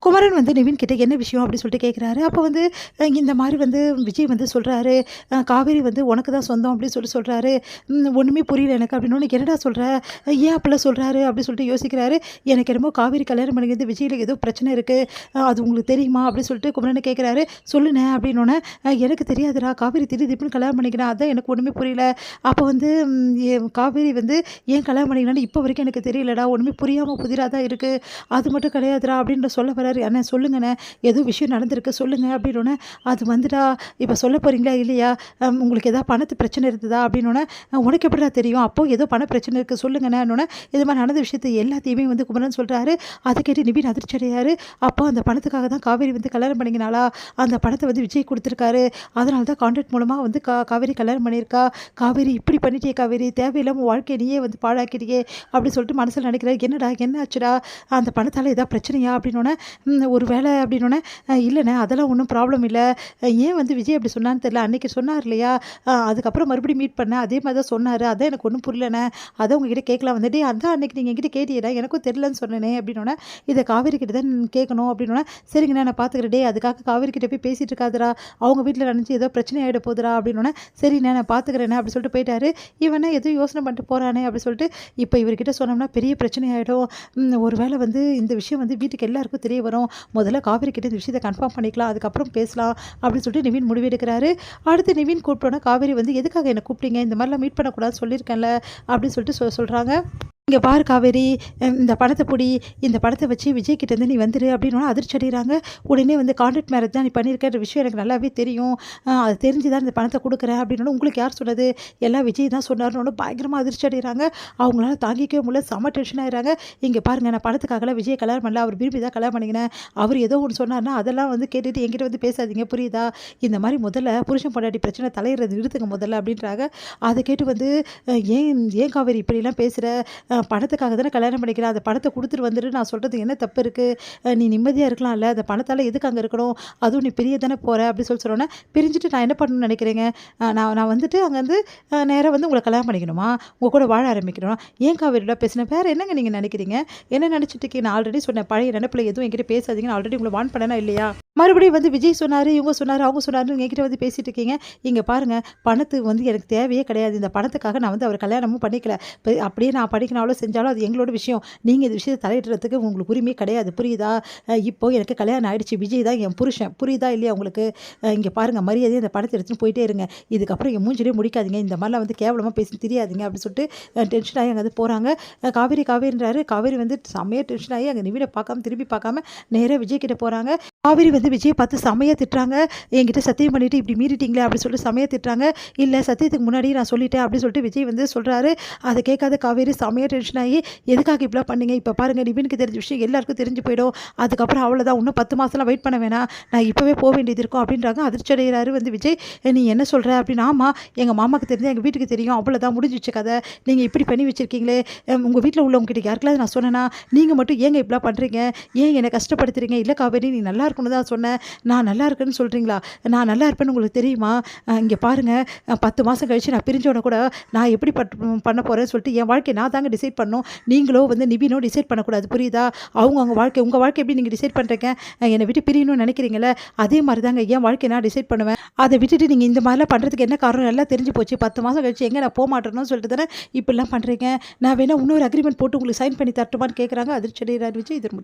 குமரன் வந்து நிவின் கிட்ட என்ன விஷயம் அப்படின்னு சொல்லிட்டு கேட்குறாரு. அப்போ வந்து இந்த மாதிரி வந்து விஜய் வந்து சொல்கிறாரு, காவேரி வந்து உனக்கு தான் சொந்தம் அப்படின்னு சொல்கிறாரு. ஒன்றுமே புரியல எனக்கு அப்படின்னோடனே, என்னடா சொல்கிற, ஏன் அப்படிலாம் சொல்கிறாரு அப்படின்னு சொல்லிட்டு யோசிக்கிறாரு. எனக்கு என்னமோ காவேரி கல்யாணம் பண்ணிக்கிறது விஜயில் ஏதோ பிரச்சனை இருக்குது, அது உங்களுக்கு தெரியுமா அப்படின்னு சொல்லிட்டு குமரனை கேட்குறாரு. சொல்லுண்ணே அப்படின்னோடனே, எனக்கு தெரியாதுடா, காவேரி திடீர்னு கல்யாணம் பண்ணிக்கிறேன், அதான் எனக்கு ஒன்றுமே புரியல. அப்போ வந்து காவேரி வந்து ஏன் கல்யாணம் பண்ணிக்கலான்னு இப்போ வரைக்கும் எனக்கு தெரியலடா, ஒன்றுமே புரியாமல் புதிராக தான் இருக்குது, அது மட்டும் கிடையாதுடா அப்படின்னு சொல்ல வராரு. அண்ணே சொல்லுங்கண்ணே, ஏதோ விஷயம் நடந்திருக்கு சொல்லுங்க அப்படின்னோடனே, அது வந்துடா இப்போ சொல்ல போகிறீங்களா இல்லையா, உங்களுக்கு எதாவது பணத்து பிரச்சனை இருந்ததா அப்படின்னோடனே, உனக்கு எப்படிடா தெரியும், அப்போ ஏதோ பண பிரச்சனை இருக்குது சொல்லுங்கண்ணேன்னொன்னே, இது மாதிரி நடந்த விஷயத்தை எல்லாத்தையுமே வந்து குமரன் சொல்கிறாரு. அதை கேட்டு நிவின் அதிர்ச்சி அடையாரு. அப்போ அந்த பணத்துக்காக தான் காவேரி வந்து கல்யாணம் பண்ணிக்கினாலா, அந்த பணத்தை வந்து விஜய் கொடுத்துருக்காரு, அதனால தான் கான்ட்ராக்ட் மூலமாக வந்து காவேரி கல்யாணம் பண்ணியிருக்கா. காவேரி இப்படி பண்ணிட்டே, காவேரி தேவையில்லாமல் வாழ்க்கையை நீயே வந்து பாழாக்கிறியே அப்படின்னு சொல்லிட்டு மனசில் நினைக்கிறாரு. என்னடா என்ன ஆச்சுடா, அந்த பணத்தால் ஏதாவது பிரச்சனையா அப்படின்னோடனே, ஒரு வேலை அப்படின்னோடனே, இல்லைண்ணே அதெல்லாம் ஒன்றும் ப்ராப்ளம் இல்லை, ஏன் வந்து விஜய் அப்படி சொன்னான்னு தெரியல, அன்றைக்கி சொன்னார் இல்லையா, அதுக்கப்புறம் மறுபடியும் மீட் பண்ணேன், அதே மாதிரி தான் சொன்னார், அதான் எனக்கு ஒன்றும் புரியலண்ணே, அதான் உங்ககிட்ட கேட்கலாம் வந்துட்டு, அதான் அன்றைக்கி நீங்கள் என்கிட்ட கேட்டீடா, எனக்கும் தெரிலன்னு சொன்னேனே அப்படின்னோடனே, இதை காவேரி கிட்ட தான் கேட்கணும் அப்படின்னோடனே, சரிங்கண்ணா நான் பார்த்துக்கிறேன், டே அதுக்காக காவேரி கிட்ட போய் பேசிகிட்டு இருக்காதுரா, அவங்க வீட்டில் நினச்சி ஏதோ பிரச்சனை ஆகிட போகுதுரா அப்படின்னோடனே, சரிண்ணே நான் பார்த்துக்கிறேண்ணே அப்படி சொல்லிட்டு போயிட்டாரு. இவனே எதுவும் யோசனை பண்ணிட்டு போகிறானே அப்படி சொல்லிட்டு, இப்போ இவர்கிட்ட சொன்னோம்னா பெரிய பிரச்சனை ஆகிடும், ஒரு வேளை வந்து இந்த விஷயம் வந்து வீட்டுக்கு எல்லாருக்கும் தெரிய வரும், முதல்ல காவேரி கிட்ட இந்த விஷயத்தை கன்ஃபார்ம் பண்ணிக்கலாம், அதுக்கப்புறம் பேசலாம் அப்படின்னு சொல்லிட்டு நிவின் முடிவெடுக்கிறாரு. அடுத்து நிவின் கூப்பிட்டோன்னா காவேரி வந்து, எதுக்காக என்னை கூப்பிட்டீங்க, இந்த மாதிரிலாம் மீட் பண்ணக்கூடாதுன்னு சொல்லியிருக்கேன்ல அப்படின்னு சொல்லிட்டு சொல்கிறாங்க. இங்கே பாரு காவேரி, இந்த பணத்தை பொடி, இந்த பணத்தை வச்சு விஜய் கிட்டேருந்து நீ வந்துரு அப்படின்னா அதிர்ச்சி அடைகிறாங்க. உடனே வந்து கான்ட்ராக்ட் மேரேஜ் தான் நீ பண்ணியிருக்கிற விஷயம் எனக்கு நல்லாவே தெரியும், அது தெரிஞ்சு தான் இந்த பணத்தை கொடுக்குறேன் அப்படின்னா, உங்களுக்கு யார் சொன்னது, எல்லாம் விஜய் தான் சொன்னார்னு பயங்கரமாக அதிர்ச்சி அடைகிறாங்க. அவங்களால தாங்கிக்கவே முடியல, செம்ம டென்ஷன் ஆகிறாங்க. இங்கே பாருங்கள், நான் பணத்துக்காகலாம் விஜய் கல்யாணம் பண்ணல, அவர் விரும்பி தான் கல்யாணம் பண்ணிக்கினேன், அவர் ஏதோ ஒன்று சொன்னார்னா அதெல்லாம் வந்து கேட்டுட்டு என்கிட்ட வந்து பேசாதீங்க புரியுதா, இந்த மாதிரி முதல்ல புருஷன் பொண்டாட்டி பிரச்சனை தலையிறது நிறுத்துங்க முதல்ல அப்படின்றாங்க. அதை கேட்டு வந்து, ஏன் ஏன் காவேரி இப்படிலாம் பேசுகிற, பணத்துக்காக தானே கல்யாணம் பண்ணிக்கிறேன், அந்த பணத்தை கொடுத்துட்டு வந்துட்டு நான் சொல்கிறது என்ன தப்பு இருக்குது, நீ நிம்மதியாக இருக்கலாம்ல, அந்த பணத்தால் எதுக்கு அங்கே இருக்கணும், அதுவும் நீ பிரிய தானே போகிற அப்படி சொன்னோன்னே, பிரிஞ்சுட்டு நான் என்ன பண்ணணும்னு நினைக்கிறேங்க, நான் வந்துட்டு அங்கேருந்து நேராக வந்து உங்களை கல்யாணம் பண்ணிக்கணுமா, உங்கள் கூட வாழ ஆரம்பிக்கணுமா, ஏன் காவேரியோட பேசினேன், வேறு என்னங்க நீங்கள் நினைக்கிறீங்க, என்ன நினச்சிட்டு இருக்கீங்க, நான் ஆல்ரெடி சொன்னேன் பழைய நினைப்பில் எதுவும் என்கிட்ட பேசாதீங்கன்னு ஆல்ரெடி உங்களை வான் பண்ணனா இல்லையா, மறுபடியும் வந்து விஜய் சொன்னார், இவங்க சொன்னார், அவங்க சொன்னார்னு என்கிட்ட வந்து பேசிகிட்டு இருக்கீங்க. இங்கே பாருங்கள், பணத்துக்கு வந்து எனக்கு தேவையே கிடையாது, இந்த பணத்துக்காக நான் வந்து அவர் கல்யாணமும் பண்ணிக்கல, அப்படியே நான் படிக்கனாலும் செஞ்சாலும் அது எங்களோட விஷயம், நீங்கள் இந்த விஷயத்தை தலையிடுறதுக்கு உங்களுக்கு உரிமை கிடையாது புரியுதா, இப்போது எனக்கு கல்யாணம் ஆகிடுச்சு, விஜய் தான் என் புருஷன் புரியுதா இல்லையா உங்களுக்கு, இங்கே பாருங்கள் மரியாதையை இந்த பணத்தை எடுத்துகிட்டு போயிட்டே இருங்க, இதுக்கப்புறம் என் மூஞ்சிலே முடிக்காதீங்க, இந்த மாதிரிலாம் வந்து கேவலமாக பேசி தெரியாதீங்க அப்படின்னு சொல்லிட்டு டென்ஷன் ஆகி அங்கே வந்து போகிறாங்க. காவேரின்றாரு. காவேரி வந்து செம்மையாக டென்ஷன் ஆகி அங்கே நிவினை பார்க்காம திரும்பி பார்க்காம நேராக விஜய் கிட்ட போகிறாங்க. காவேரி வந்து விஜயை பார்த்து செமையாக திட்டுறாங்க. என்கிட்ட சத்தியம் பண்ணிவிட்டு இப்படி மீறிட்டீங்களே அப்படின்னு சொல்லிட்டு செமையாக திட்டுறாங்க. இல்லை சத்தியத்துக்கு முன்னாடி நான் சொல்லிட்டேன் அப்படின்னு சொல்லிட்டு விஜய் வந்து சொல்கிறாரு. அதை கேட்காத காவேரி செமையாக டென்ஷன் ஆகி, எதுக்காக இப்படிலாம் பண்ணீங்க, இப்போ பாருங்கள் நிவினுக்கு தெரிஞ்ச விஷயம் எல்லாருக்கும் தெரிஞ்சு போயிடும், அதுக்கப்புறம் அவ்வளோதான், இன்னும் 10 மாதம்லாம் வெயிட் பண்ண வேணாம், நான் இப்போவே போக வேண்டியது இருக்கும் அப்படின்றாங்க. அதிர்ச்சி அடைகிறாரு வந்து விஜய். நீ என்ன சொல்கிற அப்படின்னு, ஆமாம் எங்கள் மாமாவுக்கு தெரிஞ்சு எங்கள் வீட்டுக்கு தெரியும், அவ்வளோதான் முடிஞ்சிச்சு கதை, நீங்கள் இப்படி பண்ணி வச்சுருக்கீங்களே, உங்கள் வீட்டில் உள்ளவங்ககிட்ட யாருக்கெல்லாம் நான் சொன்னேன்னா, நீங்கள் மட்டும் ஏங்க இப்படிலாம் பண்ணுறீங்க, ஏன் என்னை கஷ்டப்படுத்துறீங்க, இல்லை காவேரி நீ நல்லா இருக்கணும் தான் சொன்னேன், நான் நல்லா இருக்கேன்னு சொல்கிறீங்களா, நான் நல்லா இருப்பேன்னு உங்களுக்கு தெரியுமா, இங்கே பாருங்கள் 10 மாதம் கழிச்சு நான் பிரிஞ்சோட கூட நான் எப்படி பண்ண போகிறேன்னு சொல்லிட்டு என் வாழ்க்கையை நான் தாங்க டிசைட் பண்ணணும், நீங்களோ வந்து நிவினோ டிசைட் பண்ணக்கூடாது புரியுதா, அவங்க வாழ்க்கை உங்கள் வாழ்க்கை எப்படி நீங்கள் டிசைட் பண்ணுறீங்க, என்னை விட்டு பிரியணும்னு நினைக்கிறீங்களே, அதே மாதிரி தாங்க என் வாழ்க்கையை நான் டிசைட் பண்ணுவேன், அதை விட்டுட்டு நீங்கள் இந்த மாதிரிலாம் பண்ணுறதுக்கு என்ன காரணம் எல்லாம் தெரிஞ்சு போச்சு, 10 மாதம் கழிச்சு எங்கே நான் போக மாட்டேன்னு சொல்லிட்டு தானே இப்படிலாம் பண்ணுறீங்க, நான் வேணால் இன்னொரு அக்ரிமெண்ட் போட்டு உங்களுக்கு சைன் பண்ணி தரட்டுமான்னு கேட்குறாங்க. அதிர்ச்சி அடைகிறார் விஜய். இது முடியும்.